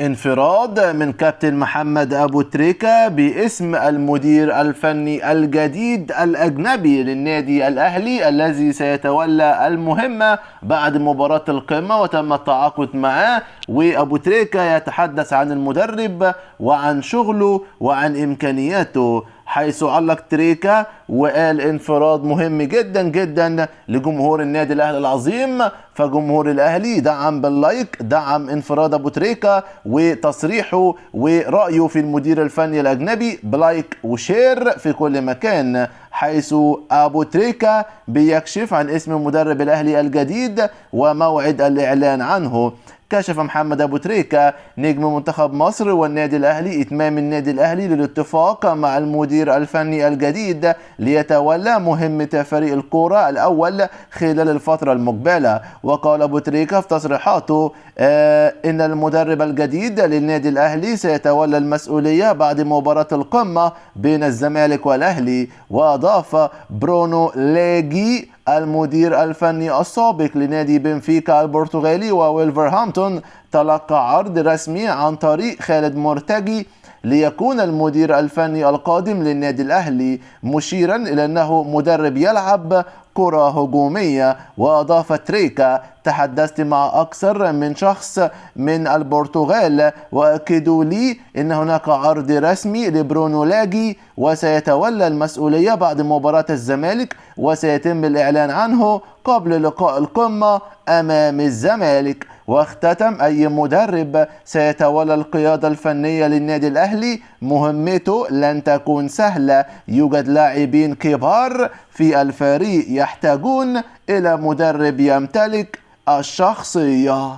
انفراد من كابتن محمد أبو تريكة باسم المدير الفني الجديد الأجنبي للنادي الأهلي الذي سيتولى المهمة بعد مباراة القمة وتم التعاقد معه. وأبو تريكة يتحدث عن المدرب وعن شغله وعن إمكانياته، حيث علق تريكة وقال انفراد مهم جدا جدا لجمهور النادي الأهلي العظيم. فجمهور الأهلي دعم باللايك، دعم انفراد أبو تريكة وتصريحه ورأيه في المدير الفني الأجنبي بلايك وشير في كل مكان، حيث أبو تريكة بيكشف عن اسم مدرب الأهلي الجديد وموعد الإعلان عنه. كشف محمد أبو تريكة نجم منتخب مصر والنادي الأهلي إتمام النادي الأهلي للاتفاق مع المدير الفني الجديد ليتولى مهمة فريق الكرة الأول خلال الفترة المقبلة. وقال أبو تريكة في تصريحاته إن المدرب الجديد للنادي الأهلي سيتولى المسؤولية بعد مباراة القمة بين الزمالك والأهلي. وأضاف برونو لاجي المدير الفني السابق لنادي بنفيكا البرتغالي وولفرهامبتون تلقى عرض رسمي عن طريق خالد مرتجي ليكون المدير الفني القادم للنادي الأهلي، مشيرا إلى أنه مدرب يلعب كرة هجومية. وأضاف تريكة تحدثت مع أكثر من شخص من البرتغال وأكدوا لي أن هناك عرض رسمي لبرونو لاجي وسيتولى المسؤولية بعد مباراة الزمالك وسيتم الإعلان عنه قبل لقاء القمة أمام الزمالك. واختتم أي مدرب سيتولى القيادة الفنية للنادي الأهلي مهمته لن تكون سهلة، يوجد لاعبين كبار في الفريق يحتاجون إلى مدرب يمتلك الشخصية.